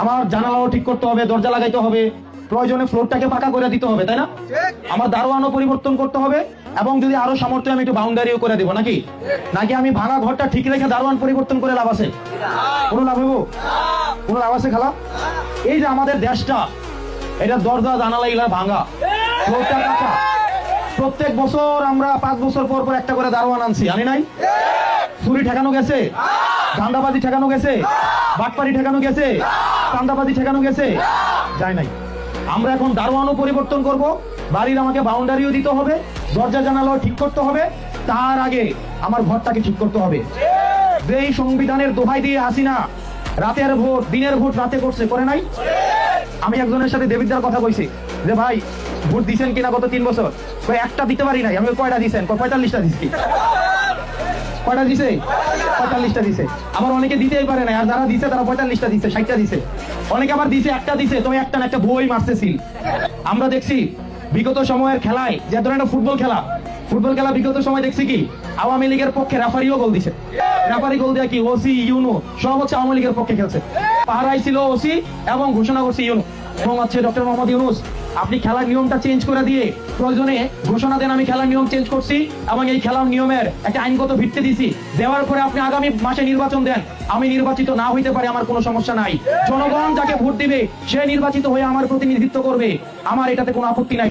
আমার জানালাও ঠিক করতে হবে, দরজা লাগাইতে হবে, প্রয়োজনে ফ্লোরটাকে পাকা করে দিতে হবে, তাই না? আমার দারোয়ানও পরিবর্তন করতে হবে, এবং যদি আরো সামর্থ্য আমি একটু বাউন্ডারিও করে দেবো, নাকি নাকি আমি ভাঙা ঘরটা ঠিক রেখে দারোয়ান পরিবর্তন করে লাভ আছে? কোনো লাভ হইব? কোনো লাভ আছে খালা? এই যে আমাদের দেশটা, এটা দরজা জানালা এগুলা ভাঙা, ফ্লোরটা কাঁচা। প্রত্যেক বছর আমরা 5 বছর পর পর একটা করে দারোয়ান আনছি, আনি নাই? চুরি ঠেকানো গেছে, ধান্দাবাজি ঠেকানো গেছে, বাটপারি ঠেকানো গেছে, চাঁদাবাজি ঠেকানো গেছে, যায় নাই। আমরা এখন দারোয়ানও পরিবর্তন করব, বাড়ির আমাকে বাউন্ডারিও দিতে হবে, দরজা জানালাও ঠিক করতে হবে, তার আগে আমার ঘরটাকে ঠিক করতে হবে। যেই সংবিধানের দোহাই দিয়ে হাসিনা রাতের ভোট দিনের ভোট রাতে করছে, করে নাই? আমি একজনের সাথে দেবিদ্দার কথা কইছি যে ভাই ভোট দিছেন কিনা গত 3 বছর, একটা দিতে পারি নাই। আমি কয়টা দিছেন? 45টা দিচ্ছি। কয়টা দিছে? 45টা দিছে। আবার অনেকে দিতেই পারে না, আর যারা দিছে তারা 45টা দিছে, 60টা দিছে। অনেকে আবার দিছে একটা দিছে, তবে একটা না একটা বই মারতেছিল। আমরা দেখছি বিগত সময়ের খেলায়, যে ধরনের ফুটবল খেলা বিগত সময় দেখছি কি আওয়ামী লীগের পক্ষে রেফারিও গোল দিছে। রেফারি গোল দেয়া কি ওসি ইউনো সব হচ্ছে আওয়ামী লীগের পক্ষে খেলছে। পাহারাই ছিল ওসি এবং ঘোষণা করছে ইউনো। এবং হচ্ছে ডক্টর মোহাম্মদ ইউনূস, আপনি খেলার নিয়মটা চেঞ্জ করে দিয়ে প্রয়োজনে ঘোষণা দেন আমি খেলার নিয়ম চেঞ্জ করছি এবং এই খেলার নিয়মের একটা আইনগত ভিত্তি দিছি। দেওয়ার পরে আপনি আগামী মাসে নির্বাচন দেন, আমি নির্বাচিত না হইতে পারে, আমার কোনো সমস্যা নাই। জনগণ যাকে ভোট দিবে সে নির্বাচিত হয়ে আমার প্রতিনিধিত্ব করবে, আমার এটাতে কোনো আপত্তি নাই।